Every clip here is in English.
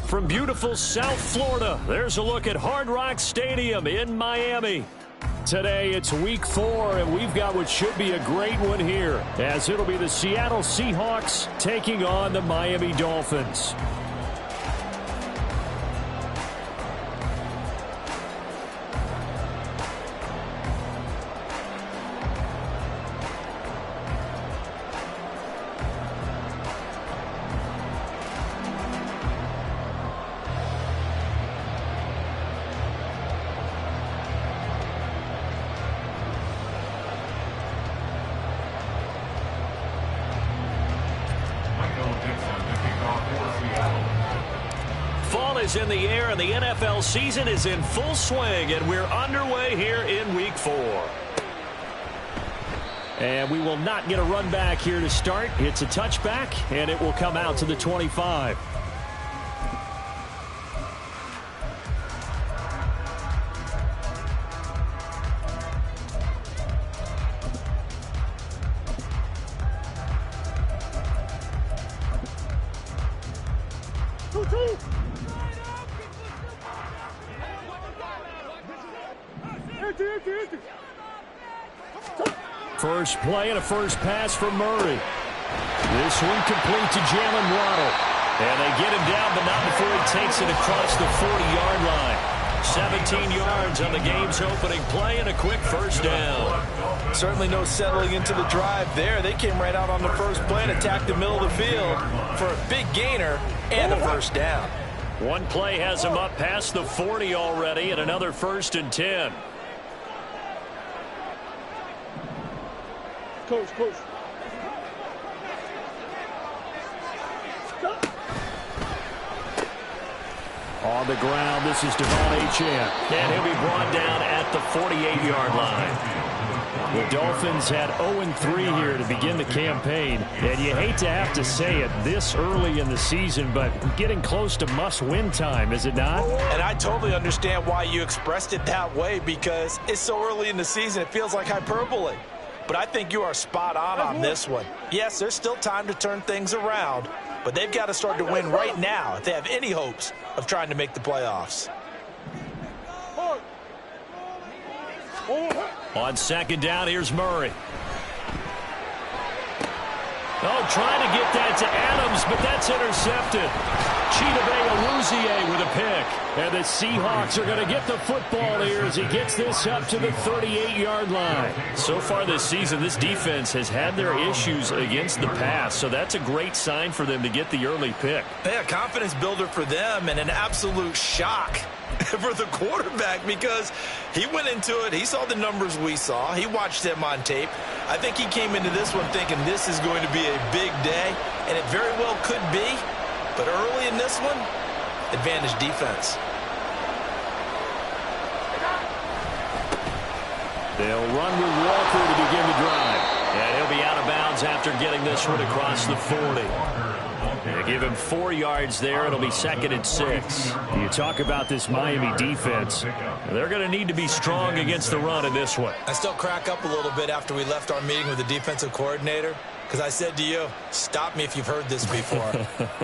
from beautiful South Florida, there's a look at Hard Rock Stadium in Miami. Today it's week 4, and we've got what should be a great one here, as it'll be the Seattle Seahawks taking on the Miami Dolphins. In the air, and the NFL season is in full swing, and we're underway here in week 4. And we will not get a run back here to start. It's a touchback, and it will come out to the 25. First play and a first pass for Murray. This one complete to Jalen Waddle. And they get him down, but not before he takes it across the 40-yard line. 17 yards on the game's opening play and a quick first down. Certainly no settling into the drive there. They came right out on the first play and attacked the middle of the field for a big gainer and a first down. One play has him up past the 40 already, and another 1st and 10. Coach. On the ground, this is Devon Achane. And he'll be brought down at the 48-yard line. The Dolphins had 0-3 here to begin the campaign. And you hate to have to say it this early in the season, but getting close to must-win time, is it not? And I totally understand why you expressed it that way, because it's so early in the season, it feels like hyperbole. But I think you are spot on this one. Yes, there's still time to turn things around, but they've got to start to win right now if they have any hopes of trying to make the playoffs. On second down, here's Murray. Oh, trying to get that to Adams, but that's intercepted. Chidobe with a pick. And the Seahawks are going to get the football here as he gets this up to the 38-yard line. So far this season, this defense has had their issues against the pass, so that's a great sign for them to get the early pick. Yeah, confidence builder for them, and an absolute shock for the quarterback, because he went into it, he saw the numbers we saw, he watched them on tape. I think he came into this one thinking this is going to be a big day, and it very well could be. But early in this one, advantage defense. They'll run with Walker to begin the drive. And he'll be out of bounds after getting this one across the 40. They give him 4 yards there. It'll be 2nd and 6. You talk about this Miami defense. They're going to need to be strong against the run in this one. I still crack up a little bit after we left our meeting with the defensive coordinator, because I said to you, stop me if you've heard this before.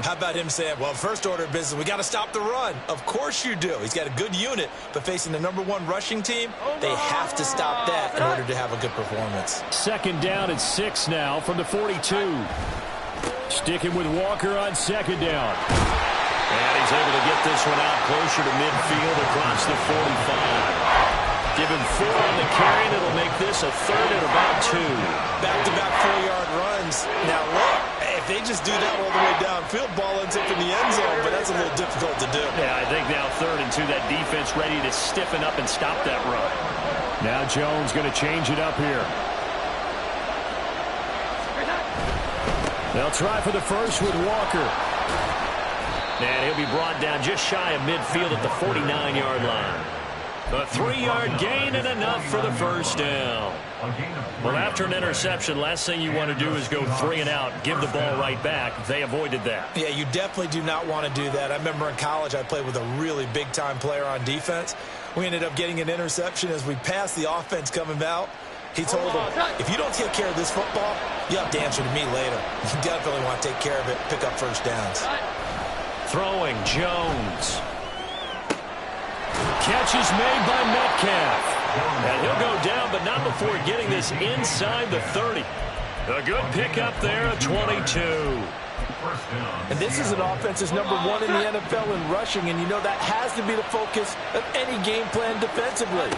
How about him saying, well, first order of business, we got to stop the run. Of course you do. He's got a good unit, but facing the #1 rushing team, they have to stop that in order to have a good performance. 2nd down and 6 now from the 42. Sticking with Walker on 2nd down. And he's able to get this one out closer to midfield across the 45. Give him 4 on the carry, and it'll make this a 3rd and about 2. Back-to-back 4-yard runs. Now, look, if they just do that all the way downfield, ball ends up in the end zone, but that's a little difficult to do. Yeah, I think now 3rd and 2, that defense ready to stiffen up and stop that run. Now Jones going to change it up here. They'll try for the first with Walker. And he'll be brought down just shy of midfield at the 49-yard line. A 3-yard gain and enough for the first down. Well, after an interception, last thing you want to do is go 3 and out, give the ball right back. They avoided that. Yeah, you definitely do not want to do that. I remember in college I played with a really big-time player on defense. We ended up getting an interception as we passed the offense coming out. He told him, if you don't take care of this football, you have to answer to me later. You definitely want to take care of it, pick up first downs. Throwing Jones. Catch is made by Metcalf. And he'll go down, but not before getting this inside the 30. A good pickup there, 22. And this is an offense that's #1 in the NFL in rushing, and you know that has to be the focus of any game plan defensively.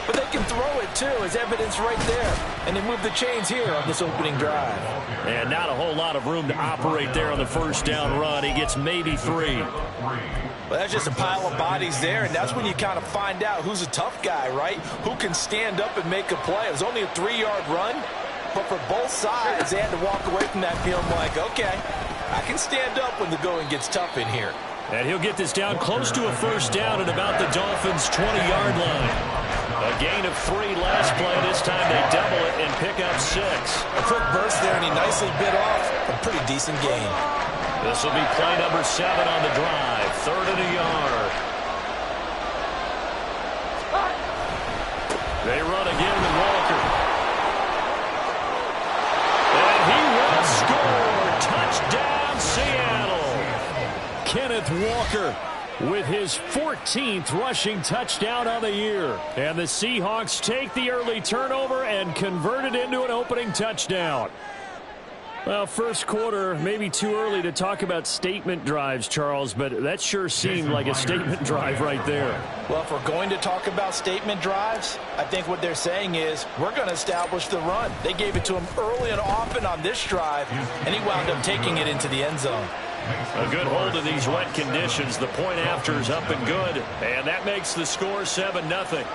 But they can throw it, too, as evidence right there. And they move the chains here on this opening drive. And not a whole lot of room to operate there on the first down run. He gets maybe 3. Well, that's just a pile of bodies there, and that's when you kind of find out who's a tough guy, right? Who can stand up and make a play. It was only a 3-yard run, but for both sides, they had to walk away from that feeling like, okay, I can stand up when the going gets tough in here. And he'll get this down close to a first down at about the Dolphins' 20-yard line. A gain of 3 last play. This time they double it and pick up 6. A quick burst there, and he nicely bit off a pretty decent gain. This will be play number 7 on the drive. 3rd and a yard. They run again with Walker. And he will score. Touchdown, Seattle. Kenneth Walker with his 14th rushing touchdown of the year. And the Seahawks take the early turnover and convert it into an opening touchdown. Well, first quarter, maybe too early to talk about statement drives, Charles, but that sure seemed like a statement drive right there. Well, if we're going to talk about statement drives, I think what they're saying is we're going to establish the run. They gave it to him early and often on this drive, and he wound up taking it into the end zone. A good hold of these wet conditions. The point after is up and good, and that makes the score 7-0.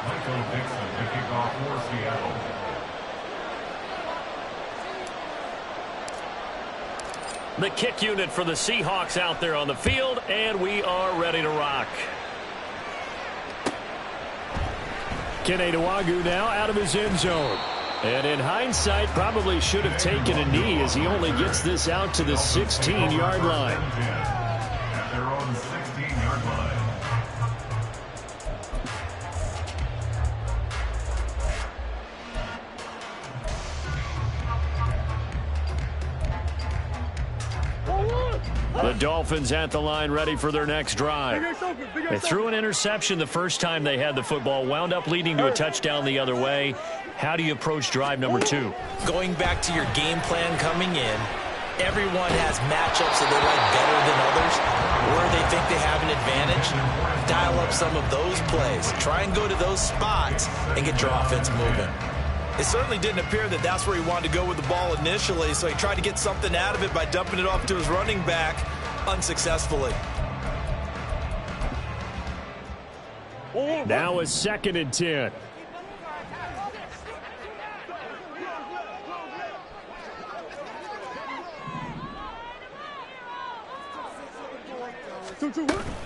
The kick unit for the Seahawks out there on the field, and we are ready to rock. Kene Nwangwu now out of his end zone. And in hindsight, probably should have taken a knee as he only gets this out to the 16-yard line. At their own 16-yard line. The Dolphins at the line ready for their next drive. They threw an interception the first time they had the football, wound up leading to a touchdown the other way. How do you approach drive number 2? Going back to your game plan coming in, everyone has matchups that they like better than others, where they think they have an advantage. Dial up some of those plays. Try and go to those spots and get your offense moving. It certainly didn't appear that that's where he wanted to go with the ball initially, so he tried to get something out of it by dumping it off to his running back unsuccessfully. Now a 2nd and 10.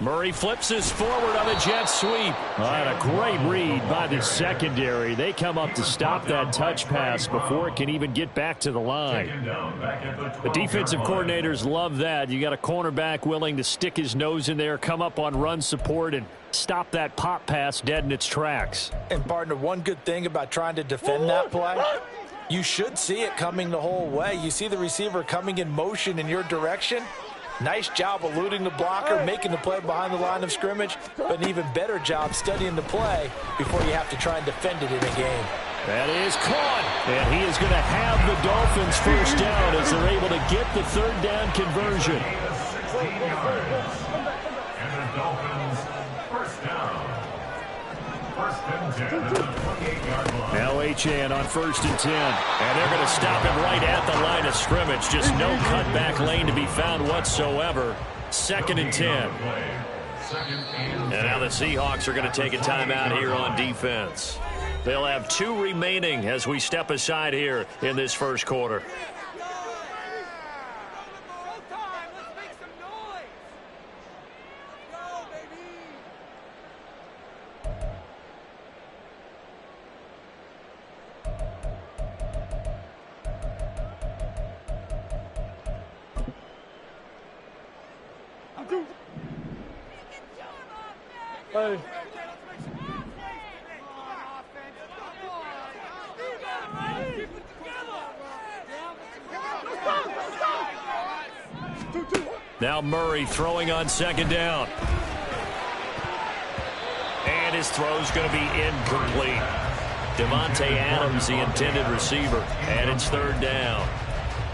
Murray flips this forward on a jet sweep. And a great read by the secondary. They come up to stop that touch pass before it can even get back to the line. The defensive coordinators love that. You got a cornerback willing to stick his nose in there, come up on run support, and stop that pop pass dead in its tracks. And, partner, one good thing about trying to defend that play, you should see it coming the whole way. You see the receiver coming in motion in your direction. Nice job eluding the blocker, making the play behind the line of scrimmage, but an even better job studying the play before you have to try and defend it in a game. That is caught, and he is going to have the Dolphins first down as they're able to get the 3rd down conversion. And the Dolphins first down. 1st and 10 at the 28-yard line. Now HN on 1st and 10. And they're going to stop him right at the line of scrimmage. Just no cutback lane to be found whatsoever. 2nd and 10. And now the Seahawks are going to take a timeout here on defense. They'll have 2 remaining as we step aside here in this first quarter. Hey. Now Murray throwing on second down. And his throw's going to be incomplete. Devontae Adams, the intended receiver, and it's third down.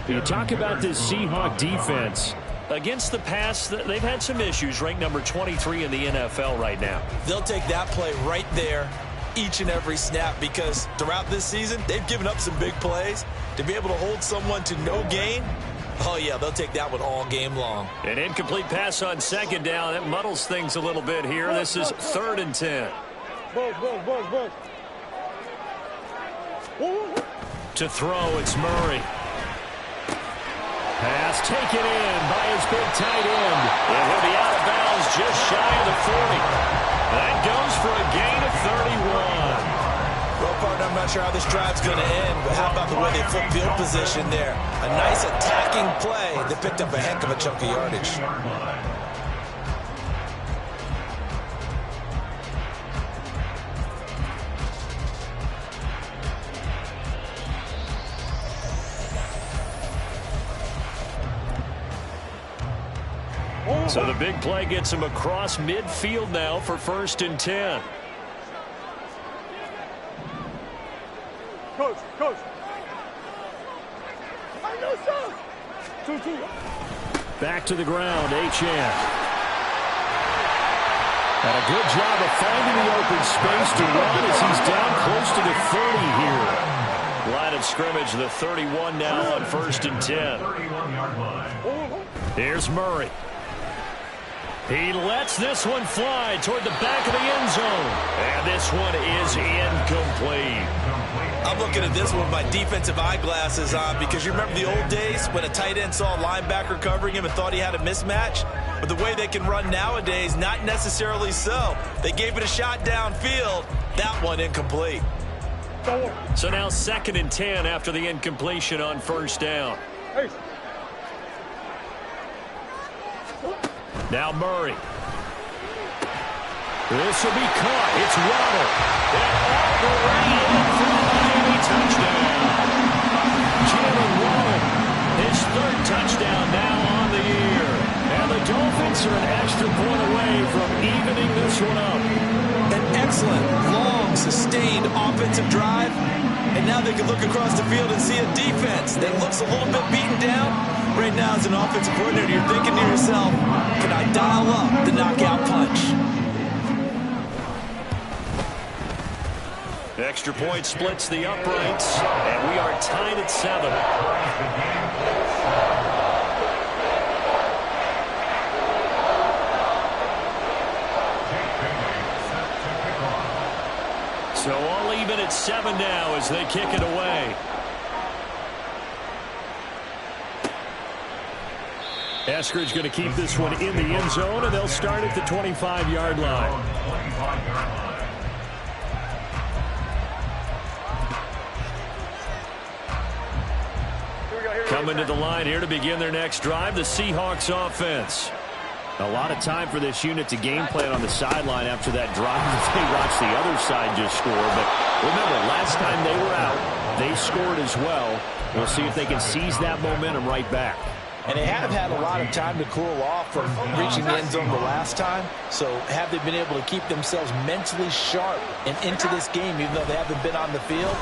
You talk about this Seahawk defense. Against the pass, they've had some issues, ranked number 23 in the NFL right now. They'll take that play right there each and every snap because throughout this season, they've given up some big plays. To be able to hold someone to no gain, oh, yeah, they'll take that one all game long. An incomplete pass on second down. That muddles things a little bit here. This is 3rd and 10. To throw, it's Murray. Pass taken in by his big tight end. And he'll be out of bounds just shy of the 40. That goes for a gain of 31. Well, partner, I'm not sure how this drive's going to end, but how about the way they flip field position there? A nice attacking play that picked up a heck of a chunk of yardage. So the big play gets him across midfield now for 1st and 10. Coach. Back to the ground, Achane. And a good job of finding the open space to run as he's down close to the 30 here. Line of scrimmage, the 31 now on 1st and 10. Here's Murray. He lets this one fly toward the back of the end zone. And this one is incomplete. I'm looking at this one with my defensive eyeglasses on because you remember the old days when a tight end saw a linebacker covering him and thought he had a mismatch? But the way they can run nowadays, not necessarily so. They gave it a shot downfield. That one incomplete. So now 2nd and 10 after the incompletion on 1st down. Now Murray. This will be caught. It's Waddle. And all the way in for the Miami touchdown. Jalen Waddle, his 3rd touchdown now on the year. And the Dolphins are an extra point away from evening this one up. An excellent, long, sustained offensive drive. And now they can look across the field and see a defense that looks a little bit beaten down. Right now, as an offensive coordinator, you're thinking to yourself, can I dial up the knockout punch? Extra point splits the uprights, and we are tied at 7. So all even at 7 now as they kick it away. Eskridge going to keep this one in the end zone, and they'll start at the 25-yard line. Coming to the line here to begin their next drive, the Seahawks offense. A lot of time for this unit to game plan on the sideline after that drive that they watched the other side just score. But remember, last time they were out, they scored as well. We'll see if they can seize that momentum right back. And they have had a lot of time to cool off from reaching the end zone the last time. So have they been able to keep themselves mentally sharp and into this game, even though they haven't been on the field?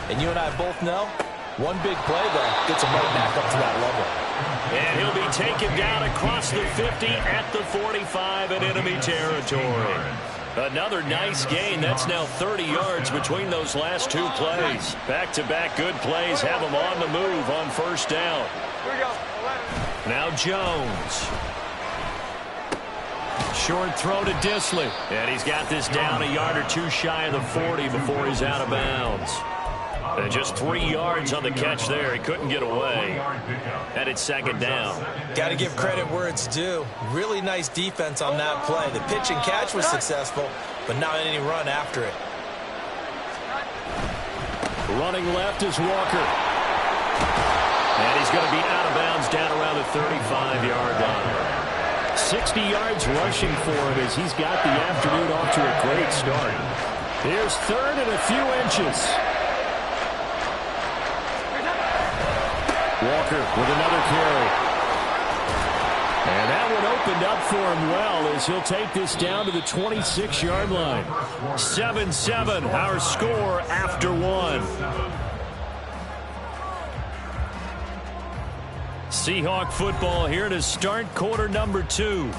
And you and I both know, one big play, though, gets them right back up to that level. And he'll be taken down across the 50 at the 45 in enemy territory. Another nice gain. That's now 30 yards between those last 2 plays. Back-to-back good plays have them on the move on 1st down. Here we go. Now Jones. Short throw to Disley. And he's got this down a yard or 2 shy of the 40 before he's out of bounds. And just 3 yards on the catch there. He couldn't get away. And it's 2nd down. Got to give credit where it's due. Really nice defense on that play. The pitch and catch was successful, but not any run after it. Running left is Walker. And he's going to be out of bounds down around the 35-yard line. 60 yards rushing for him as he's got the afternoon off to a great start. Here's 3rd and a few inches. Walker with another carry. And that one opened up for him well as he'll take this down to the 26-yard line. 7-7, our score after one. Seahawk football here to start quarter number 2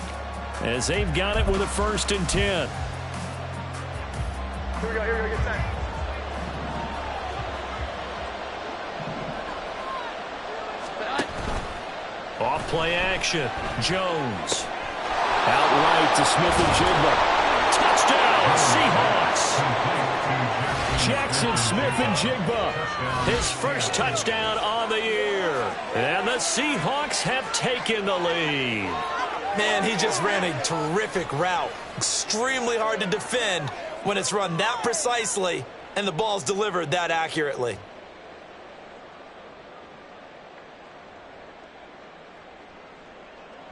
as they've got it with a 1st and 10. Here we go, get set. Off play action. Jones. Out right to Smith-Njigba. Touchdown, Seahawks. Jackson Smith-Njigba. His first touchdown on the year. And the Seahawks have taken the lead. Man, he just ran a terrific route. Extremely hard to defend when it's run that precisely and the ball's delivered that accurately.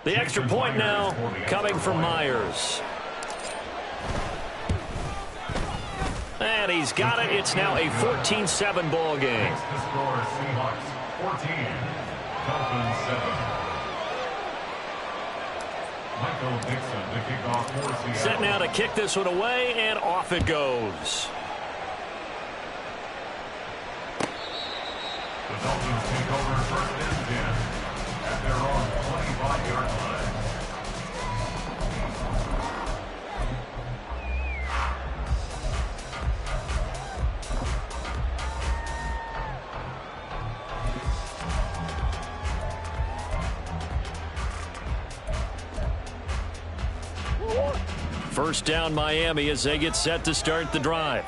The extra point now coming from Myers. And he's got it. It's now a 14-7 ball game. The score, Seahawks 14, Dolphins 7. Michael Dixon to kick off for Seattle. Set now to kick this one away, and off it goes. The Dolphins take over 1st and 10 at their own 25-yard line. First down, Miami, as they get set to start the drive.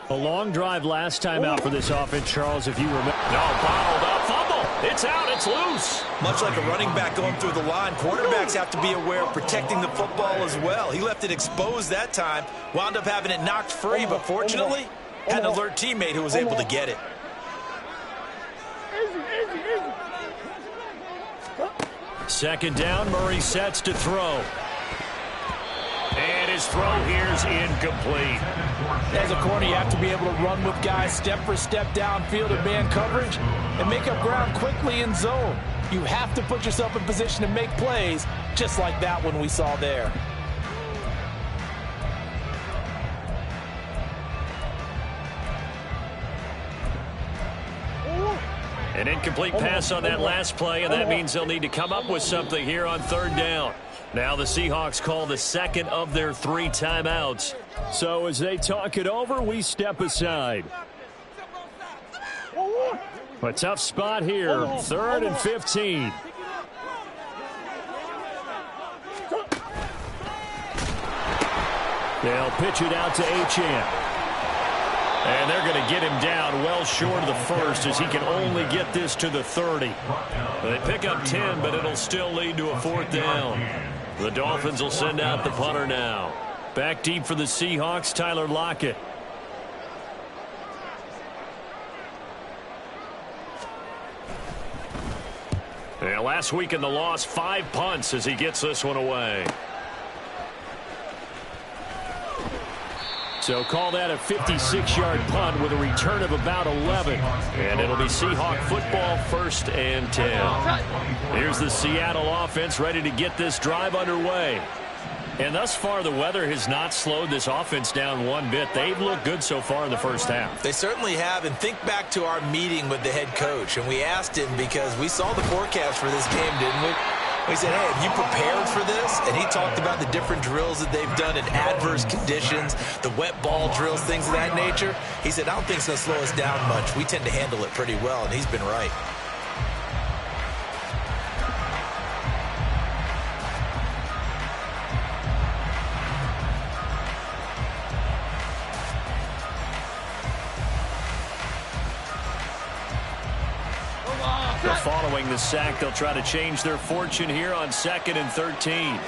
A long drive last time out for this offense, Charles, if you remember. No, bottled up, fumble. It's out, it's loose. Much like a running back going through the line, quarterbacks have to be aware of protecting the football as well. He left it exposed that time, wound up having it knocked free, but fortunately, had an alert teammate who was able to get it. Second down, Murray sets to throw. And his throw here's incomplete. As a corner, you have to be able to run with guys step for step downfield in man coverage and make up ground quickly in zone. You have to put yourself in position to make plays, just like that one we saw there. An incomplete pass on that last play, and that means they'll need to come up with something here on 3rd down. Now the Seahawks call the second of their 3 timeouts. So as they talk it over, we step aside. A tough spot here, 3rd and 15. They'll pitch it out to Achane. And they're going to get him down well short of the 1st as he can only get this to the 30. They pick up 10, but it'll still lead to a 4th down. The Dolphins will send out the punter now. Back deep for the Seahawks, Tyler Lockett. Yeah, last week in the loss, 5 punts as he gets this one away. So call that a 56-yard punt with a return of about 11. And it'll be Seahawk football, 1st and 10. Here's the Seattle offense ready to get this drive underway. And thus far, the weather has not slowed this offense down one bit. They've looked good so far in the first half. They certainly have. And think back to our meeting with the head coach. And we asked him because we saw the forecast for this game, didn't we? We said, hey, have you prepared for this? And he talked about the different drills that they've done in adverse conditions, the wet ball drills, things of that nature. He said, I don't think it's going to slow us down much. We tend to handle it pretty well, and he's been right. Following the sack, they'll try to change their fortune here on 2nd and 13.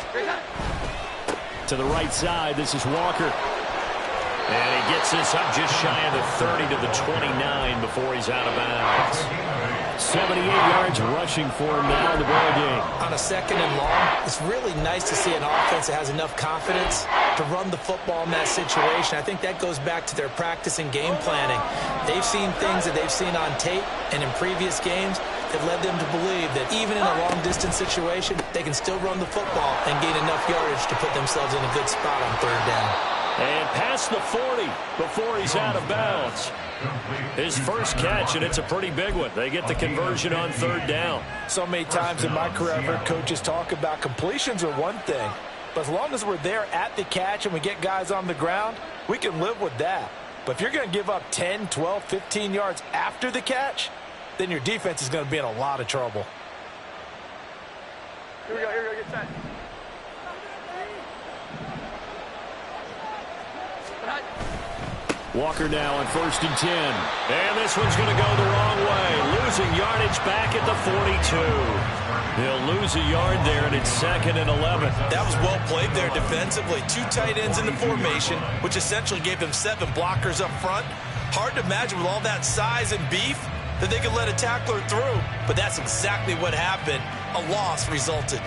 To the right side, this is Walker. And he gets this up just shy of the 30 to the 29 before he's out of bounds. 78 yards rushing for him now in the ball game. On a 2nd and long, it's really nice to see an offense that has enough confidence to run the football in that situation. I think that goes back to their practice and game planning. They've seen things that they've seen on tape and in previous games it led them to believe that even in a long-distance situation, they can still run the football and gain enough yardage to put themselves in a good spot on third down. And past the 40 before he's out of bounds. His first catch, and it's a pretty big one. They get the conversion on third down. So many times in my career, I've heard coaches talk about completions are one thing, but as long as we're there at the catch and we get guys on the ground, we can live with that. But if you're going to give up 10, 12, 15 yards after the catch, then your defense is going to be in a lot of trouble. Here we go, get set. Walker now on 1st and 10. And this one's going to go the wrong way. Losing yardage back at the 42. He'll lose a yard there, and it's 2nd and 11. That was well played there defensively. 2 tight ends in the formation, which essentially gave them 7 blockers up front. Hard to imagine with all that size and beef that they could let a tackler through. But that's exactly what happened. A loss resulted.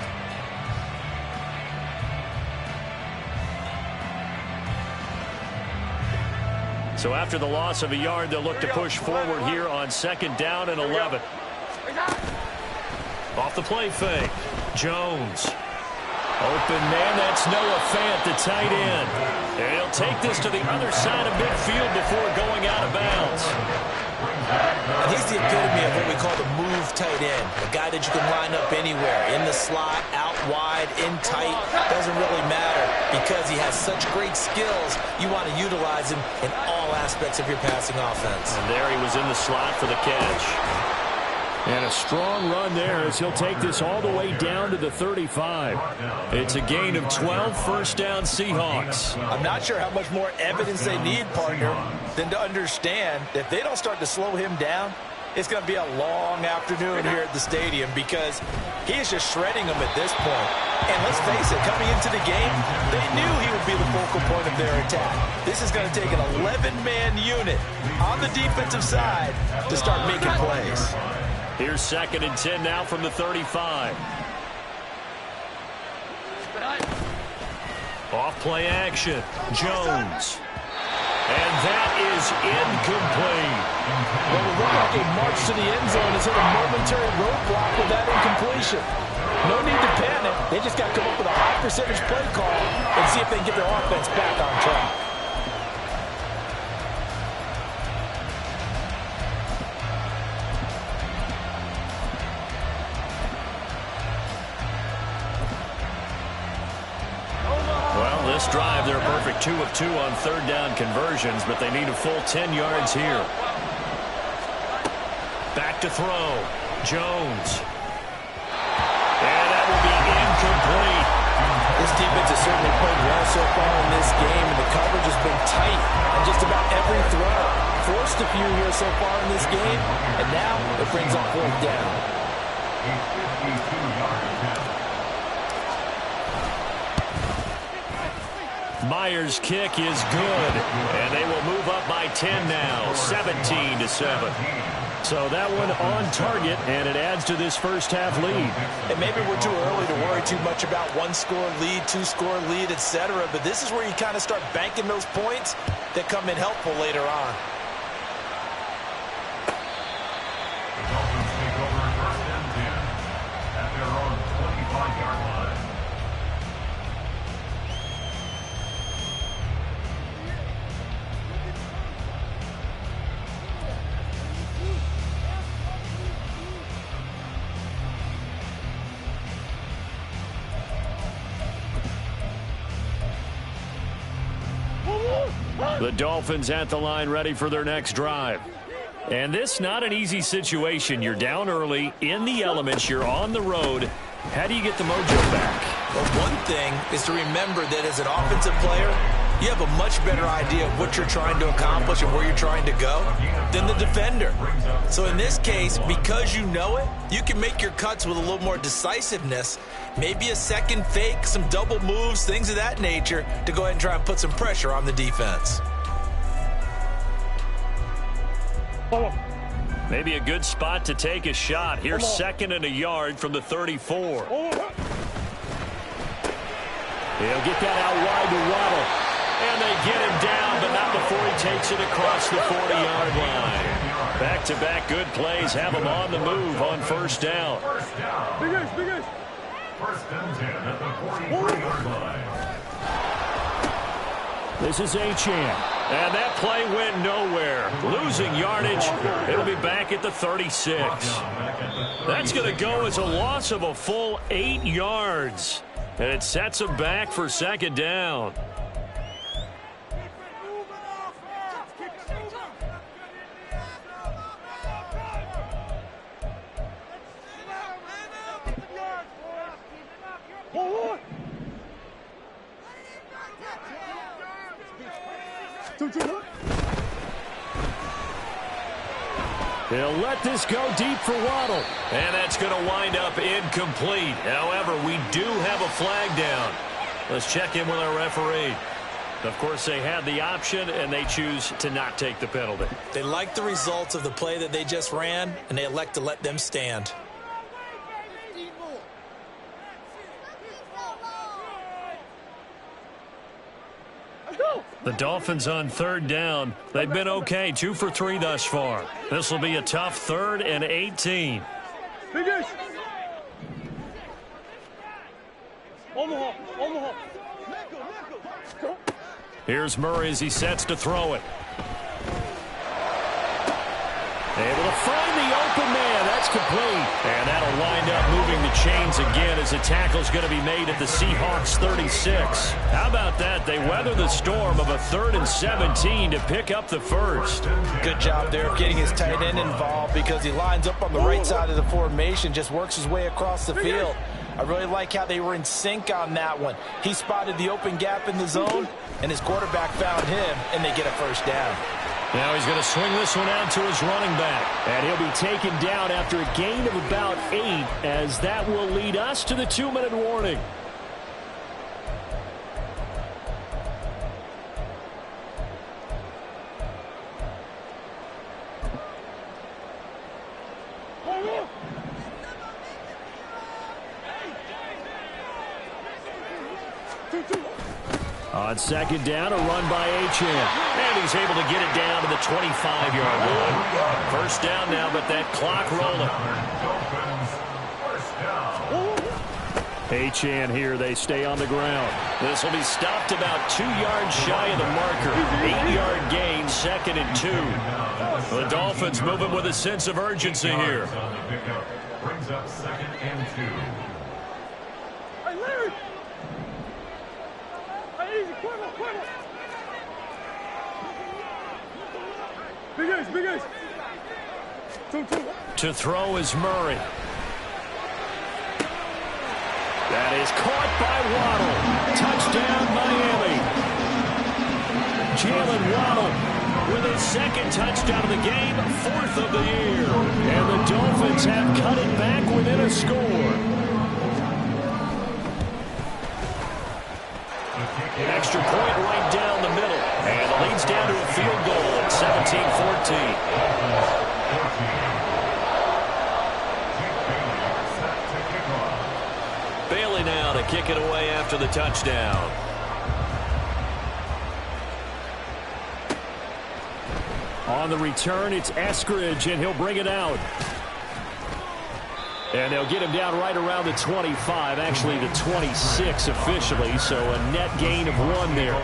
So after the loss of a yard, they'll look to push forward here on 2nd down and 11. Off the play fake. Jones. Open man, that's Noah Fant, the tight end. And he'll take this to the other side of midfield before going out of bounds. And he's the epitome of what we call the move tight end. A guy that you can line up anywhere. In the slot, out wide, in tight. Doesn't really matter because he has such great skills. You want to utilize him in all aspects of your passing offense. And there he was in the slot for the catch. And a strong run there as he'll take this all the way down to the 35. It's a gain of 12, first down Seahawks. I'm not sure how much more evidence they need, partner, than to understand that if they don't start to slow him down, it's going to be a long afternoon here at the stadium because he is just shredding them at this point. And let's face it, coming into the game, they knew he would be the focal point of their attack. This is going to take an 11-man unit on the defensive side to start making plays. Here's 2nd and 10 now from the 35. Off play action. Jones. And that is incomplete. Well, it looked like a march to the end zone has hit a momentary roadblock with that incompletion. No need to panic. They just got to come up with a high percentage play call and see if they can get their offense back on track. This drive, they're a perfect 2 of 2 on third down conversions, but they need a full 10 yards here. Back to throw. Jones. And that will be incomplete. This defense has certainly played well so far in this game, and the coverage has been tight on just about every throw. Forced a few here so far in this game, and now it brings up 4th down. A 52-yard attempt. Myers' kick is good, and they will move up by 10 now, 17-7. So that one on target, and it adds to this first half lead. And maybe we're too early to worry too much about 1-score lead, 2-score lead, etc. But this is where you kind of start banking those points that come in helpful later on. The Dolphins take over 1st and 10 at their own 25-yard line. The Dolphins at the line ready for their next drive. And this not an easy situation. You're down early, in the elements, you're on the road. How do you get the mojo back? Well, one thing is to remember that as an offensive player, you have a much better idea of what you're trying to accomplish and where you're trying to go than the defender. So in this case, because you know it, you can make your cuts with a little more decisiveness, maybe a second fake, some double moves, things of that nature, to go ahead and try and put some pressure on the defense. Maybe a good spot to take a shot. Here's 2nd and a yard from the 34. He'll get that out wide to Waddle. And they get him down, but not before he takes takes it across the 40-yard line. Back-to-back good plays have them on the move on first down. First and 10 at the 43-yard line. This is Achane. And that play went nowhere. Losing yardage. It'll be back at the 36. That's going to go as a loss of a full 8 yards. And it sets them back for second down. They'll let this go deep for Waddle. And that's going to wind up incomplete. However, we do have a flag down. Let's check in with our referee. Of course, they had the option, and they choose to not take the penalty. They like the results of the play that they just ran, and they elect to let them stand. The Dolphins on third down. They've been okay, 2 for 3 thus far. This will be a tough 3rd and 18. Here's Murray as he sets to throw it. Able to find the open man. That's complete. And that'll wind up moving the chains again as the tackle's going to be made at the Seahawks 36. How about that? They weather the storm of a 3rd and 17 to pick up the first. Good job there of getting his tight end involved because he lines up on the right side of the formation, just works his way across the field. I really like how they were in sync on that one. He spotted the open gap in the zone, and his quarterback found him, and they get a first down. Now he's going to swing this one out to his running back. And he'll be taken down after a gain of about 8, as that will lead us to the 2-minute warning. On second down, a run by Achane. And he's able to get it down to the 25-yard line. First down now, but that clock rolling. Achane here, they stay on the ground. This will be stopped about 2 yards shy of the marker. 8-yard gain, 2nd and 2. The Dolphins moving with a sense of urgency here. Brings up 2nd and 2. To throw is Murray. That is caught by Waddle. Touchdown, Miami. Jalen Waddle with his 2nd touchdown of the game, 4th of the year. And the Dolphins have cut it back within a score. Extra point right down the middle. And it leads down to a field goal at 17-14. Bailey now to kick it away after the touchdown. On the return, it's Eskridge, and he'll bring it out. And they'll get him down right around the 25, actually the 26 officially, so a net gain of 1 there.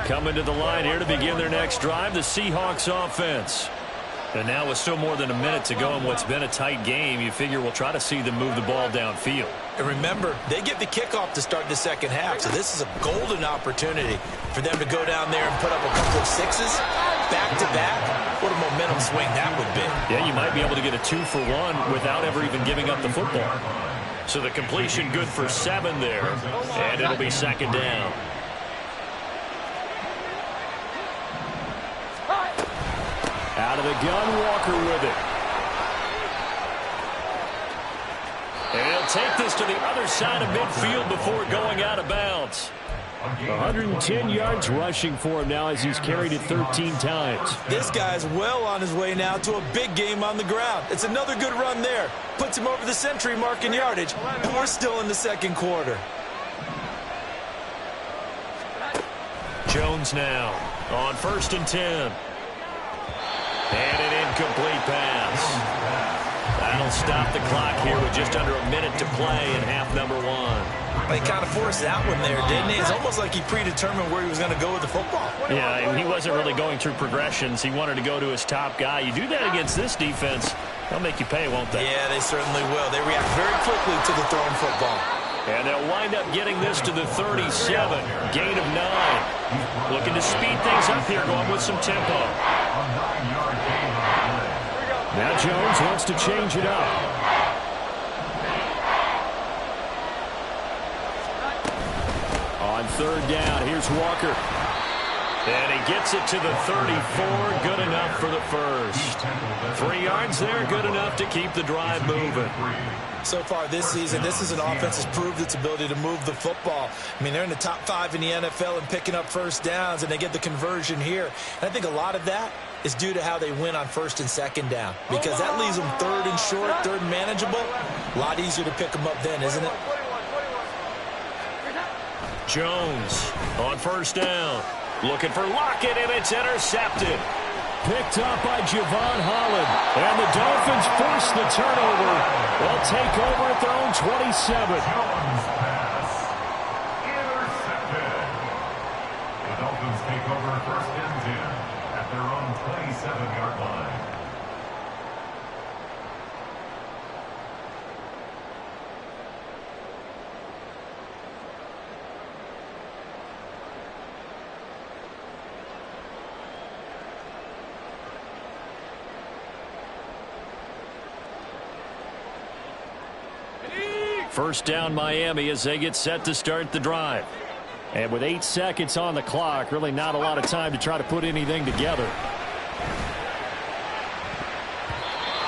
Coming to the line here to begin their next drive, the Seahawks offense. And now with still more than a minute to go in what's been a tight game, you figure we'll try to see them move the ball downfield. And remember, they get the kickoff to start the second half, so this is a golden opportunity for them to go down there and put up a couple of 6s back-to-back. What a momentum swing that would be. Yeah, you might be able to get a 2-for-1 without ever even giving up the football. So the completion good for 7 there, and it'll be second down. Out of the gun, Walker with it. And he'll take this to the other side of midfield before going out of bounds. 110 yards rushing for him now as he's carried it 13 times. This guy's well on his way now to a big game on the ground. It's another good run there. Puts him over the century mark in yardage, and we're still in the second quarter. Jones now on 1st and 10. And an incomplete pass. That'll stop the clock here with just under a minute to play in half number 1. He kind of forced that one there, didn't he? It's almost like he predetermined where he was going to go with the football. Yeah, he wasn't really going through progressions. He wanted to go to his top guy. You do that against this defense, they'll make you pay, won't they? Yeah, they certainly will. They react very quickly to the thrown football. And they'll wind up getting this to the 37. Gain of 9. Looking to speed things up here, going with some tempo. Now Jones wants to change it up. On 3rd down, here's Walker. And he gets it to the 34. Good enough for the first. 3 yards there, good enough to keep the drive moving. So far this season, this is an offense that's proved its ability to move the football. I mean, they're in the top 5 in the NFL and picking up first downs, and they get the conversion here. And I think a lot of that is due to how they win on 1st and 2nd down, because that leaves them 3rd and short, 3rd and manageable. A lot easier to pick them up then, isn't it? Jones on 1st down. Looking for Lockett, and it's intercepted. Picked up by Javon Holland. And the Dolphins force the turnover. They'll take over at their own 27. Jones pass. Intercepted. The Dolphins take over 1st and 10 at their own 27-yard line. First down Miami as they get set to start the drive. And with 8 seconds on the clock, really not a lot of time to try to put anything together.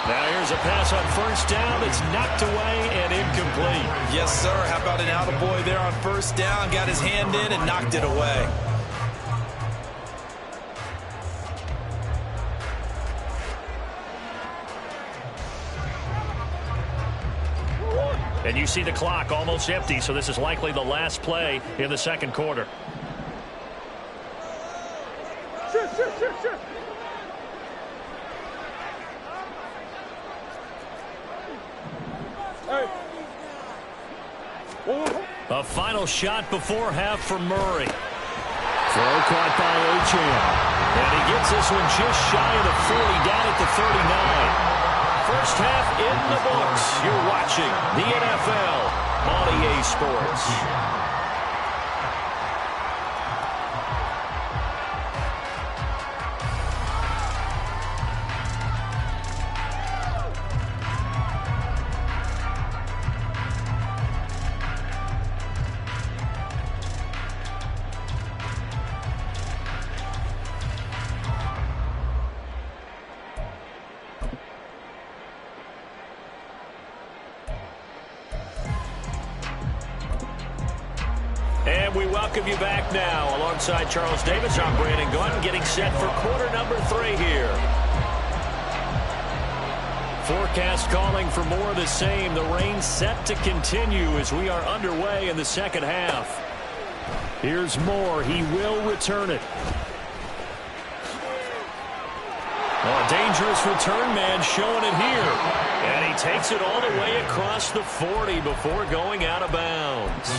Now here's a pass on 1st down. It's knocked away and incomplete. Yes, sir. How about an attaboy there on 1st down? Got his hand in and knocked it away. And you see the clock almost empty, so this is likely the last play in the second quarter. A final shot before half for Murray. Throw caught by Achane. And he gets this one just shy of the 40, down at the 39. First half in the books. You're watching the NFL on EA Sports. And we welcome you back now. Alongside Charles Davis, I'm Brandon Gunn, getting set for quarter number 3 here. Forecast calling for more of the same. The rain set to continue as we are underway in the second half. Here's Moore. He will return it. A dangerous return man showing it here. And he takes it all the way across the 40 before going out of bounds.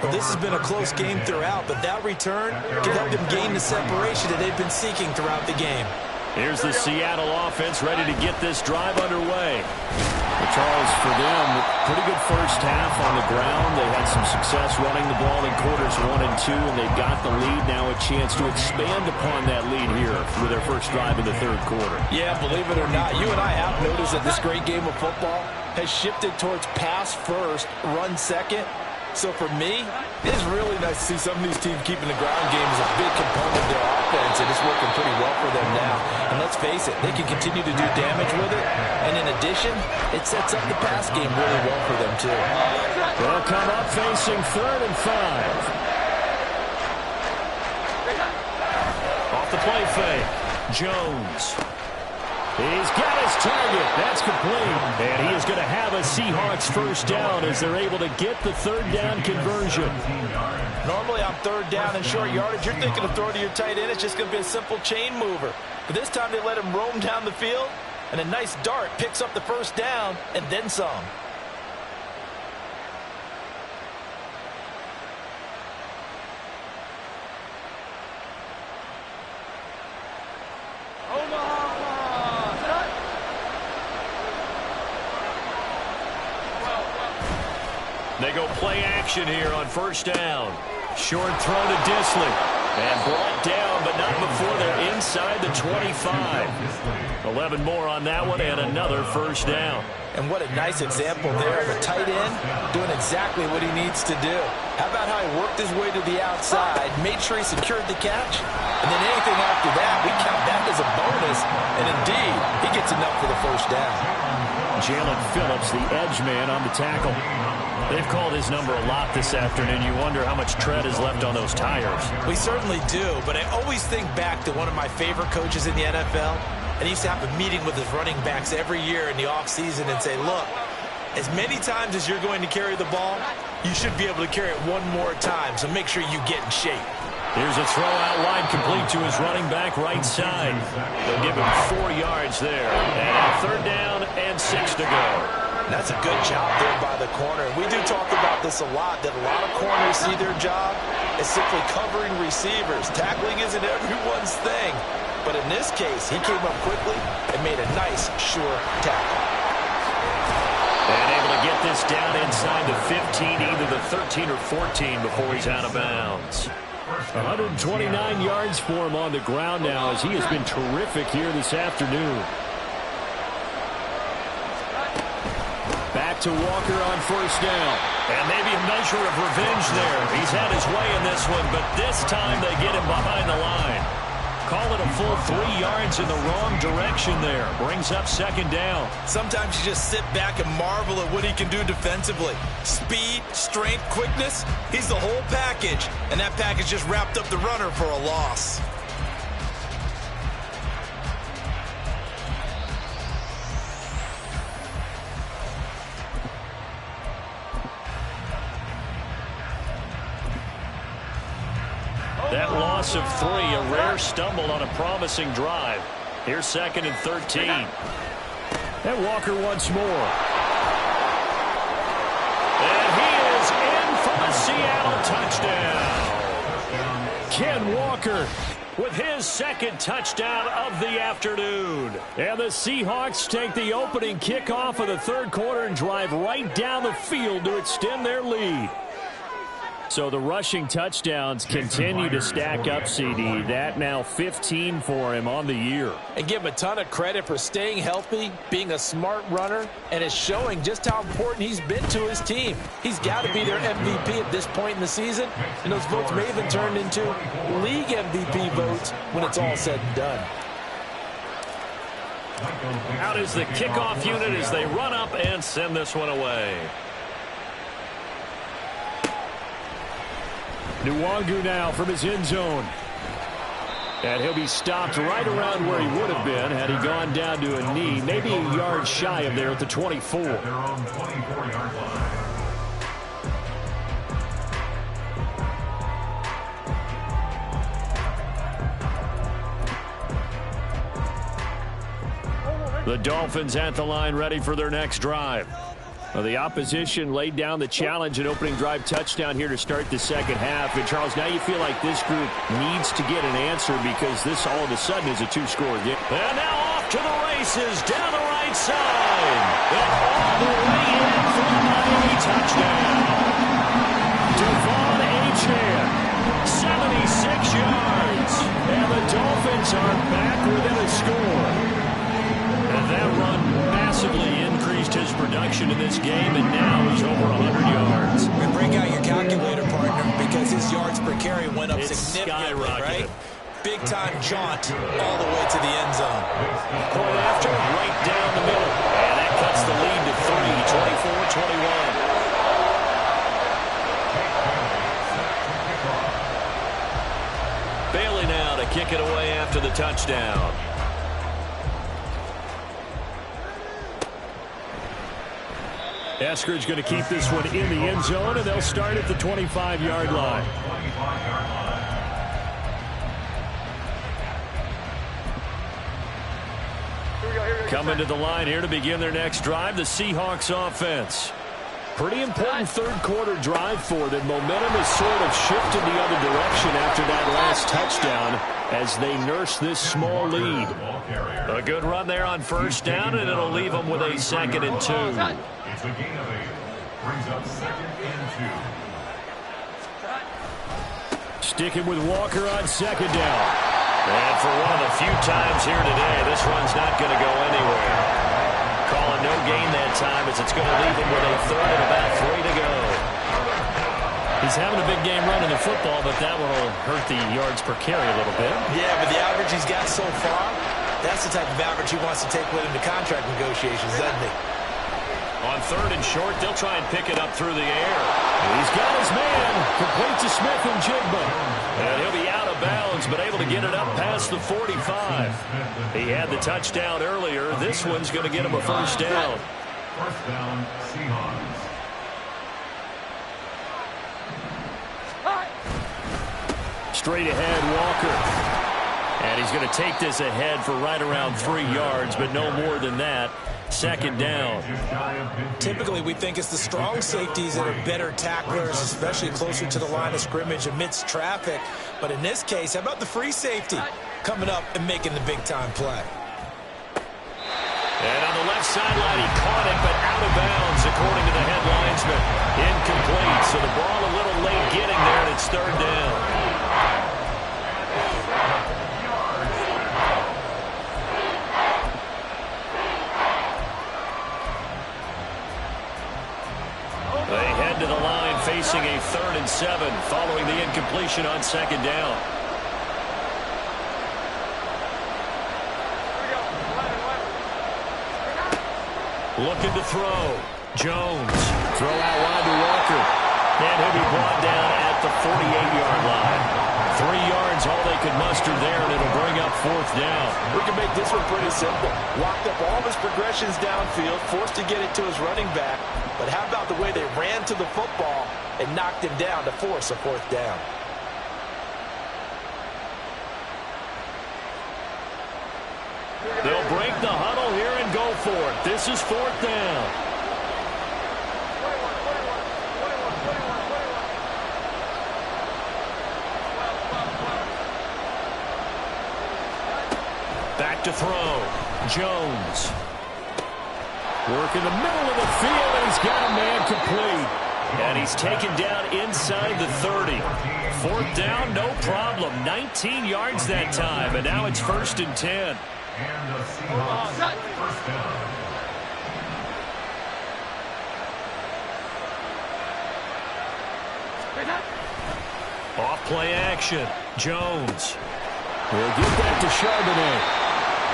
Well, this has been a close game throughout, but that return can help them gain the separation that they've been seeking throughout the game. Here's the Seattle offense ready to get this drive underway. Well, Charles, for them, pretty good first half on the ground. They had some success running the ball in quarters 1 and 2, and they've got the lead. Now a chance to expand upon that lead here with their first drive in the third quarter. Yeah, believe it or not, you and I have noticed that this great game of football has shifted towards pass first, run second. So for me, it's really nice to see some of these teams keeping the ground game as a big component of their offense, and it's working pretty well for them now. And let's face it, they can continue to do damage with it And in addition, it sets up the pass game really well for them, too. They'll come up facing 3rd and 5. Off the play fake. Jones. He's got his target. That's complete. And he is going to have a Seahawks first down as they're able to get the 3rd down conversion. Normally on 3rd down and short yardage, you're thinking of throwing to your tight end. It's just going to be a simple chain mover. But this time they let him roam down the field, and a nice dart picks up the first down and then some. They go play action here on first down. Short throw to Disley. And brought down, but not before they're inside the 25. 11 more on that one, and another first down. And what a nice example there of a tight end doing exactly what he needs to do. How about how he worked his way to the outside, made sure he secured the catch, and then anything after that, we count that as a bonus. And indeed, he gets enough for the first down. Jalen Phillips, the edge man on the tackle. They've called his number a lot this afternoon. You wonder how much tread is left on those tires. We certainly do, but I always think back to one of my favorite coaches in the NFL, and he used to have a meeting with his running backs every year in the offseason and say, look, as many times as you're going to carry the ball, you should be able to carry it one more time, so make sure you get in shape. Here's a throw out wide, complete to his running back right side. They'll give him 4 yards there. And 3rd down and 6 to go. That's a good job there by the corner. We do talk about this a lot, that a lot of corners see their job as simply covering receivers. Tackling isn't everyone's thing. But in this case, he came up quickly and made a nice, sure tackle. And able to get this down inside the 15, either the 13 or 14 before he's out of bounds. 129 yards for him on the ground now as he has been terrific here this afternoon. Back to Walker on first down. And maybe a measure of revenge there. He's had his way in this one, but this time they get him behind the line. Call it a full 3 yards in the wrong direction there. Brings up 2nd down. Sometimes you just sit back and marvel at what he can do defensively. Speed, strength, quickness, he's the whole package. And that package just wrapped up the runner for a loss. That loss of 3, a rare stumble on a promising drive. Here's 2nd and 13. And Walker once more. And he is in for the Seattle touchdown. Ken Walker with his 2nd touchdown of the afternoon. And the Seahawks take the opening kickoff of the 3rd quarter and drive right down the field to extend their lead. So the rushing touchdowns continue to stack up, CD. That now 15 for him on the year. And give him a ton of credit for staying healthy, being a smart runner, and is showing just how important he's been to his team. He's got to be their MVP at this point in the season, and those votes may even turn into league MVP votes when it's all said and done. Out is the kickoff unit as they run up and send this one away. Nwangu now from his end zone. And he'll be stopped right around where he would have been had he gone down to a knee, maybe a yard shy of there at the 24. The Dolphins at the line ready for their next drive. Well, the opposition laid down the challenge and opening drive touchdown here to start the second half. And, Charles, now you feel like this group needs to get an answer because this all of a sudden is a 2-score game. And now off to the races down the right side. And all the way in for the Miami touchdown. Devon Achane, 76 yards. And the Dolphins are back within a score. And that run massively increased his production in this game, and now he's over 100 yards. And bring out your calculator, partner, because his yards per carry went up significantly, right? Big-time jaunt all the way to the end zone. Point after, right down the middle. touchdown. Eskridge going to keep this one in the end zone, and they'll start at the 25-yard line. Coming to the line here to begin their next drive, the Seahawks offense. Pretty important third-quarter drive for them. Momentum has sort of shifted the other direction after that last touchdown as they nurse this small lead. A good run there on first down, and it'll leave them with a 2nd and 2. It's a gain of 8. Brings up 2nd and 2. Sticking with Walker on 2nd down. And for one of the few times here today, this run's not going to go anywhere. Calling no gain that time as it's going to leave him with a 3rd and about 3 to go. He's having a big game running the football, but that one will hurt the yards per carry a little bit. Yeah, but the average he's got so far, that's the type of average he wants to take with him to contract negotiations, doesn't he? On 3rd and short, they'll try and pick it up through the air. He's got his man. Complete to Smith and Jigba. And he'll be out of bounds, but able to get it up past the 45. He had the touchdown earlier. This one's going to get him a 1st down. 1st down, Seahawks. Straight ahead, Walker. And he's going to take this ahead for right around 3 yards, but no more than that. 2nd down. Typically, we think it's the strong safeties that are better tacklers, especially closer to the line of scrimmage amidst traffic. But in this case, how about the free safety coming up and making the big-time play? And on the left sideline, he caught it, but out of bounds, according to the head linesman. Incomplete, so the ball a little late getting there, and it's 3rd down. They head to the line facing a 3rd and 7 following the incompletion on 2nd down. Looking to throw. Jones. Throw out wide to Walker. And he'll be brought down at the 48-yard line. 3 yards, all they could muster there, and it'll bring up 4th down. We can make this one pretty simple. Locked up all of his progressions downfield, forced to get it to his running back. But how about the way they ran to the football and knocked him down to force a 4th down? They'll break the huddle here and go for it. This is 4th down. Back to throw. Jones. Work in the middle of the field, and he's got a man complete. And he's taken down inside the 30. 4th down, no problem. 19 yards that time, and now it's 1st and 10. And the Seahawks 1st down. Off play action. Jones. We'll get back to Charbonnet.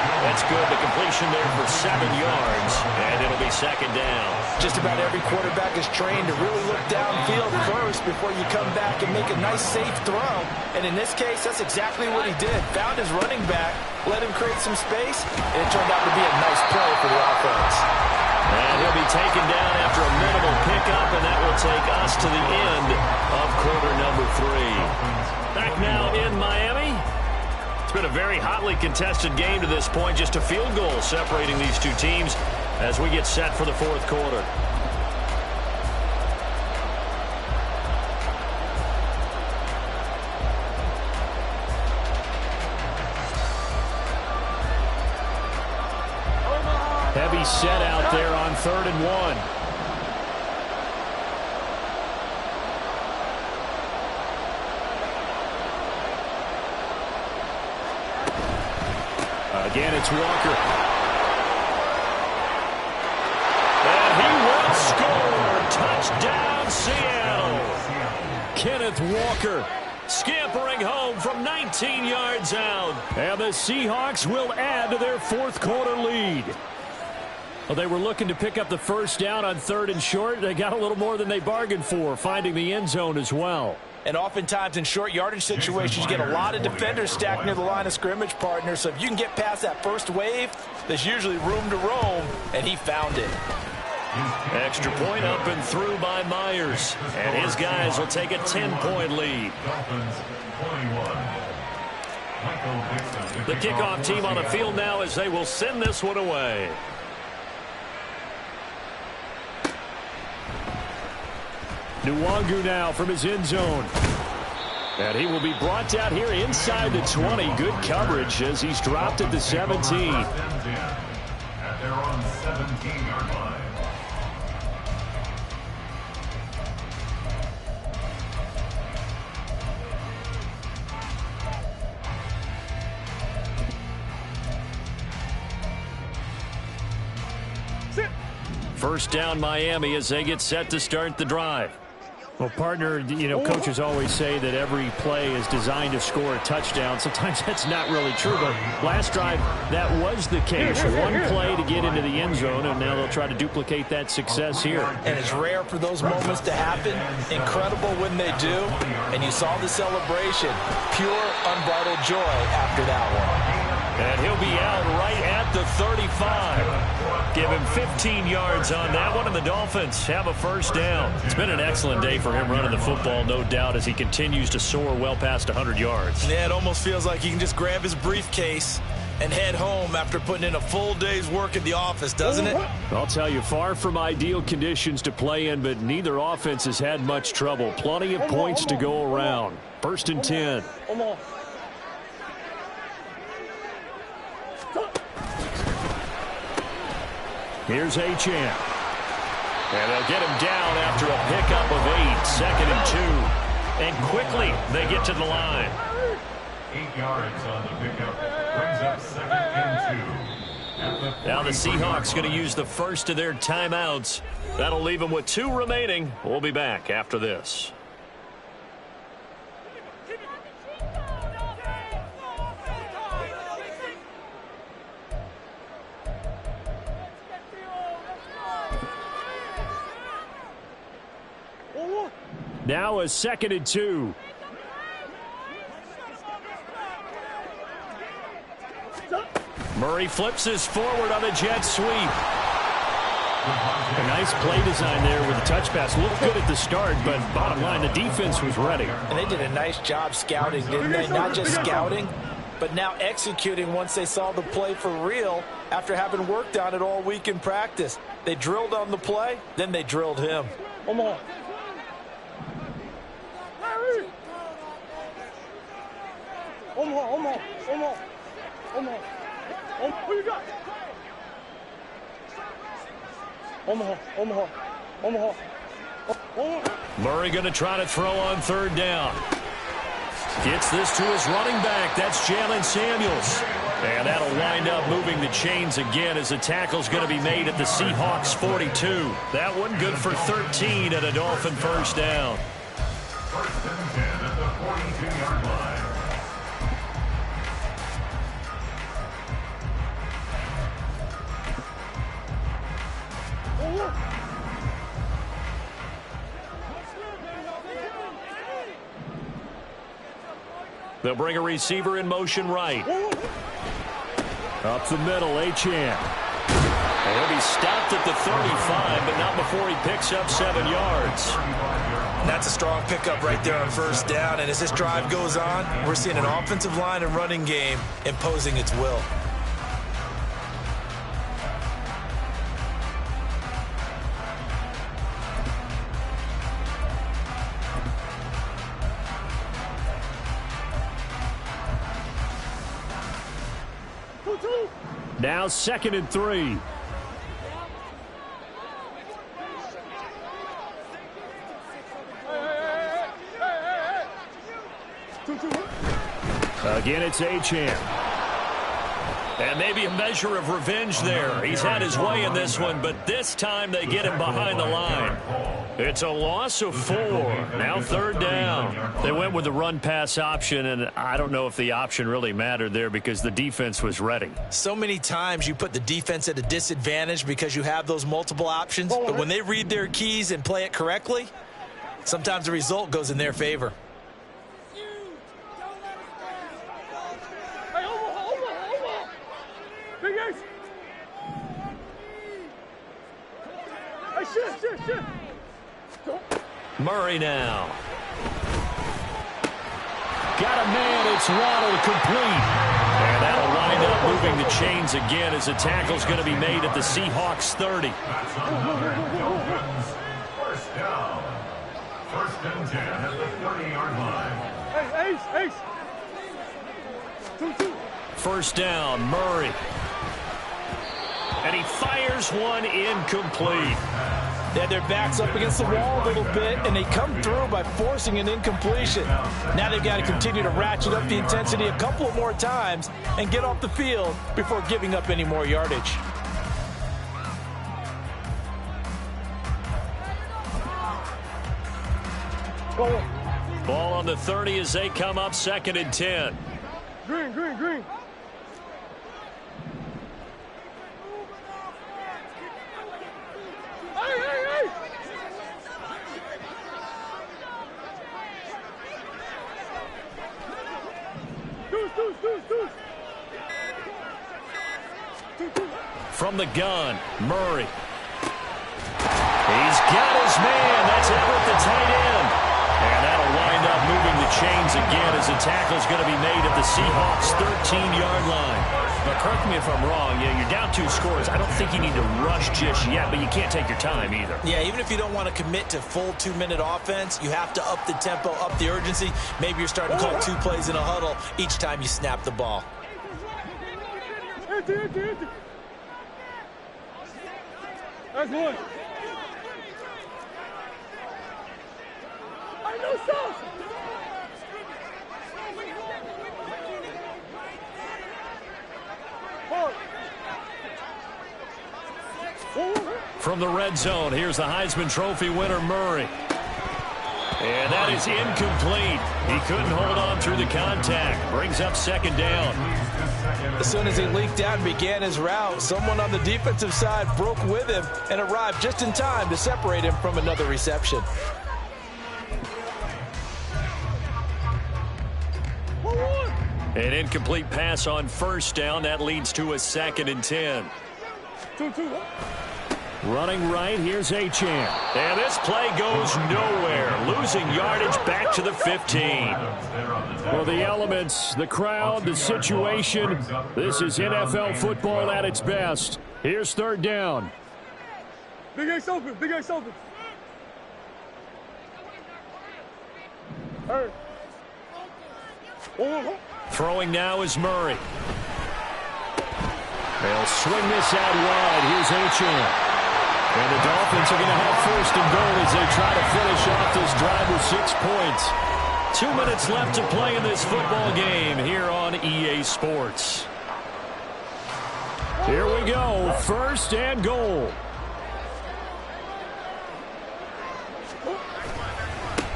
That's good. The completion there for 7 yards, and it'll be 2nd down. Just about every quarterback is trained to really look downfield first before you come back and make a nice, safe throw. And in this case, that's exactly what he did. Found his running back, let him create some space, and it turned out to be a nice play for the offense. And he'll be taken down after a minimal pickup, and that will take us to the end of quarter number 3. Back now in Miami. It's been a very hotly contested game to this point. Just a field goal separating these two teams as we get set for the 4th quarter. Heavy set out there on 3rd and 1. Again, it's Walker. And he will score. Touchdown, Seattle. Kenneth Walker scampering home from 19 yards out. And the Seahawks will add to their 4th quarter lead. Well, they were looking to pick up the 1st down on 3rd and short. They got a little more than they bargained for, finding the end zone as well. And oftentimes in short yardage situations, you get a lot of defenders stacked near the line of scrimmage, partner. So if you can get past that first wave, there's usually room to roam, and he found it. Extra point up and through by Myers. And his guys will take a 10-point lead. The kickoff team on the field now as they will send this one away. Nwangu now from his end zone. And he will be brought down here inside the 20. Good coverage as he's dropped at the 17. At their own 17-yard line. First down Miami as they get set to start the drive. Well, partner, you know, coaches always say that every play is designed to score a touchdown. Sometimes that's not really true, but last drive, that was the case. One play to get into the end zone, and now they'll try to duplicate that success here. And it's rare for those moments to happen. Incredible when they do. And you saw the celebration. Pure, unbridled joy after that one. And he'll be out right at the 35. Give him 15 yards on that one, and the Dolphins have a first down. It's been an excellent day for him running the football, no doubt, as he continues to soar well past 100 yards. Yeah, it almost feels like he can just grab his briefcase and head home after putting in a full day's work at the office, doesn't it? I'll tell you, far from ideal conditions to play in, but neither offense has had much trouble. Plenty of points to go around. First and 10. Here's Achane. And they'll get him down after a pickup of 8. Second and 2. And quickly they get to the line. 8 yards on the pickup. Brings up second and 2. Now the Seahawks going to use the first of their timeouts. That'll leave them with 2 remaining. We'll be back after this. Now a second and 2. Murray flips this forward on the jet sweep. A nice play design there with the touch pass. Looked good at the start, but bottom line, the defense was ready. And they did a nice job scouting, didn't they? Not just scouting, but now executing once they saw the play for real after having worked on it all week in practice. They drilled on the play, then they drilled him. Murray going to try to throw on third down. Gets this to his running back. That's Jalen Samuels. And that'll wind up moving the chains again as the tackle's going to be made at the Seahawks 42. That one good for 13 and a Dolphin first down. First and 10 at the 42-yard line. They'll bring a receiver in motion right. Up the middle, Achane. He'll be stopped at the 35, but not before he picks up 7 yards. That's a strong pickup right there on first down. And as this drive goes on, we're seeing an offensive line and running game imposing its will. Now second and 3. Again, it's Achane. And maybe a measure of revenge there. He's had his way in this one, but this time they get him behind the line. It's a loss of 4. Now third down. They went with the run-pass option, and I don't know if the option really mattered there because the defense was ready. So many times you put the defense at a disadvantage because you have those multiple options, but when they read their keys and play it correctly, sometimes the result goes in their favor. Murray now. Got a man. It's Waddle complete. And that'll wind up moving the chains again as the tackle's going to be made at the Seahawks 30. That's another Dolphins first down. First and 10 at the 30-yard line. Ace. 2-2. First down, Murray. And he fires one incomplete. They had their backs up against the wall a little bit, and they come through by forcing an incompletion. Now they've got to continue to ratchet up the intensity a couple more times and get off the field before giving up any more yardage. Ball on the 30 as they come up 2nd and 10. Green. Hey. Deuce. From the gun, Murray. He's got his man. That's Everett, the tight end. And that'll wind up moving the chains again as the tackle's going to be made at the Seahawks' 13-yard line. But correct me if I'm wrong, you're down 2 scores. I don't think you need to rush just yet, but you can't take your time either. Yeah, even if you don't want to commit to full 2-minute offense, you have to up the tempo, up the urgency. Maybe you're starting to call 2 plays in a huddle each time you snap the ball. Empty. That's one. I know sauce. From the red zone, here's the Heisman Trophy winner, Murray. And that is incomplete. He couldn't hold on through the contact. Brings up 2nd down. As soon as he leaked out and began his route, someone on the defensive side broke with him and arrived just in time to separate him from another reception. An incomplete pass on 1st down. That leads to a 2nd and 10. 2-2. Running right, here's Achane. And this play goes nowhere. Losing yardage back to the 15. Well, the elements, the crowd, the situation, this is NFL football at its best. Here's 3rd down. Big Ace open. Hey. Throwing now is Murray. They'll swing this out wide. Here's Achane. And the Dolphins are going to have 1st and goal as they try to finish off this drive with 6 points. 2 minutes left to play in this football game here on EA Sports. Here we go. 1st and goal.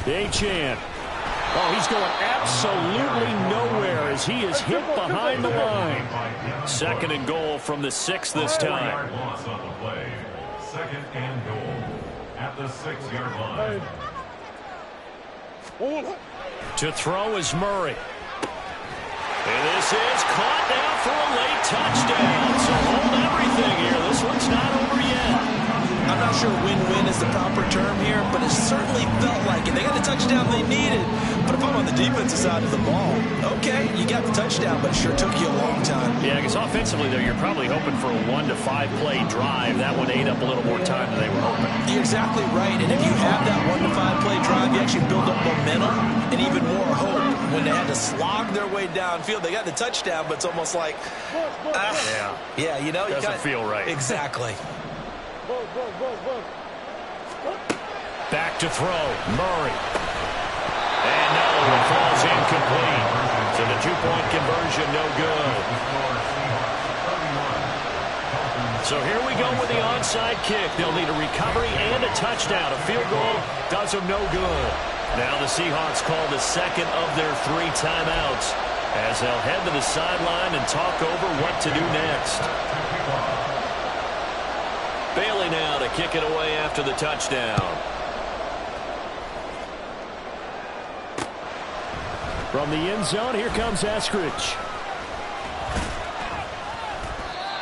Achane. Oh, he's going absolutely nowhere as he is hit behind the line. 2nd and goal from the 6 this time. 2nd and goal at the 6-yard line. To throw is Murray. And this is caught now for a late touchdown. So hold everything here. This one's not over yet. I'm not sure win-win is the proper term here, but it certainly felt like it. They got the touchdown they needed. But if I'm on the defensive side of the ball, okay, you got the touchdown, but it sure took you a long time. Yeah, because offensively, though, you're probably hoping for a 1 to 5 play drive. That one ate up a little more time than they were hoping. You're exactly right. And if you have that 1 to 5 play drive, you actually build up momentum and even more hope. When they had to slog their way downfield, they got the touchdown, but it's almost like, yeah, you know, doesn't feel right. Exactly. Back to throw, Murray. And no, it falls incomplete. So the 2-point conversion, no good. So here we go with the onside kick. They'll need a recovery and a touchdown. A field goal does them no good. Now the Seahawks call the 2nd of their 3 timeouts as they'll head to the sideline and talk over what to do next. Bailey now to kick it away after the touchdown. From the end zone, here comes Eskridge.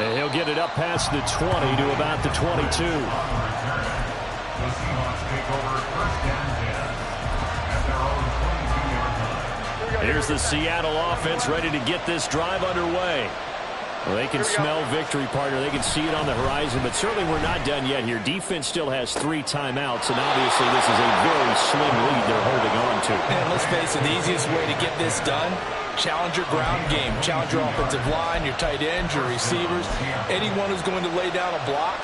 And he'll get it up past the 20 to about the 22. The Seahawks take over first and 10 at their own 22-yard line. Here's the Seattle offense ready to get this drive underway. Well, they can smell victory, partner. They can see it on the horizon, but certainly we're not done yet here. Defense still has 3 timeouts, and obviously this is a very slim lead they're holding on to. And let's face it, the easiest way to get this done, challenge your ground game. Challenge your offensive line, your tight ends, your receivers, anyone who's going to lay down a block.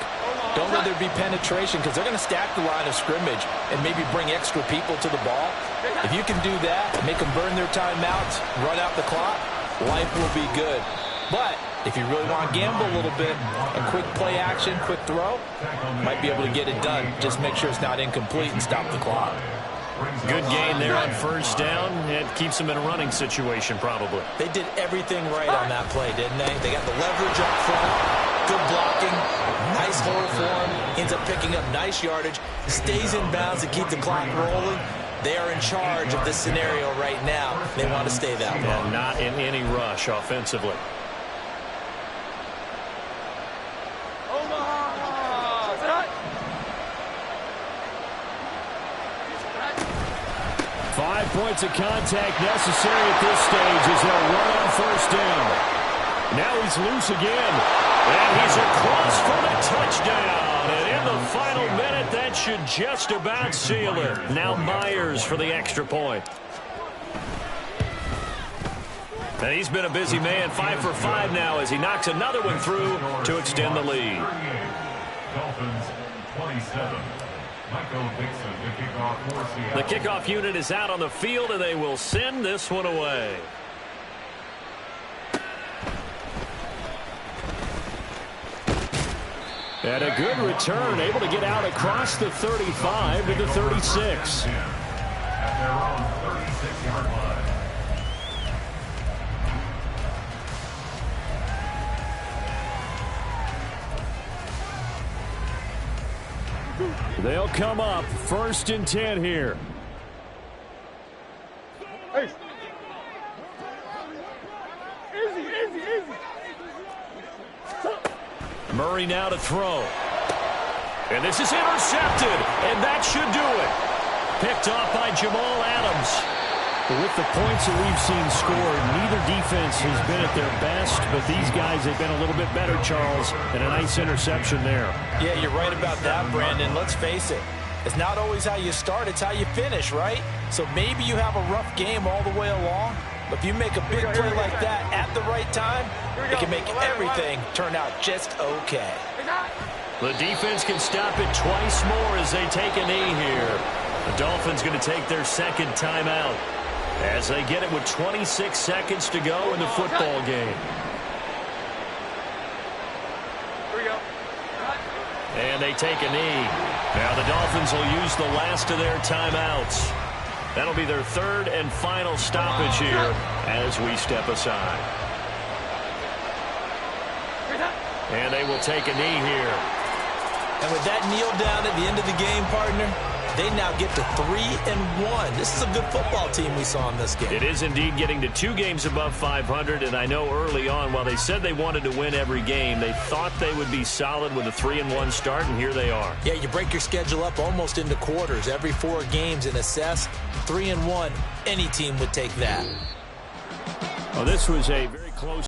Don't let there be penetration because they're going to stack the line of scrimmage and maybe bring extra people to the ball. If you can do that, make them burn their timeouts, run out the clock, life will be good. But if you really want to gamble a little bit, a quick play action, quick throw, might be able to get it done. Just make sure it's not incomplete and stop the clock. Good gain there on first down. It keeps them in a running situation probably. They did everything right on that play, didn't they? They got the leverage up front, good blocking, nice hole for him, ends up picking up nice yardage, stays in bounds to keep the clock rolling. They are in charge of this scenario right now. They want to stay that way. And not in any rush offensively. 5 points of contact necessary at this stage as they'll run on first down. Now he's loose again. And he's across for the touchdown. And in the final minute, that should just about seal it. Now Myers for the extra point. And he's been a busy man, 5 for 5 now as he knocks another one through to extend the lead. Dolphins 27. Michael Dixon, the kickoff for Seattle. The kickoff unit is out on the field, and they will send this one away. And a good return, able to get out across the 35 to the 36. At their own 36-yard line. They'll come up 1st and 10 here. Hey. Easy. Murray now to throw. And this is intercepted, and that should do it. Picked off by Jamal Adams. But with the points that we've seen scored, neither defense has been at their best, but these guys have been a little bit better, Charles, and a nice interception there. Yeah, you're right about that, Brandon. Let's face it. It's not always how you start, it's how you finish, right? So maybe you have a rough game all the way along, but if you make a big play like that at the right time, it can make everything turn out just okay. The defense can stop it twice more as they take a knee here. The Dolphins going to take their second timeout as they get it with 26 seconds to go in the football game. And they take a knee. Now the Dolphins will use the last of their timeouts. That'll be their 3rd and final stoppage here as we step aside. And they will take a knee here. And with that kneel down at the end of the game, partner, they now get to 3-1. This is a good football team we saw in this game. It is indeed getting to 2 games above 500, and I know early on, while they said they wanted to win every game, they thought they would be solid with a 3-1 start, and here they are. Yeah, you break your schedule up almost into quarters, every 4 games, and assess 3-1. Any team would take that. Well, this was a very close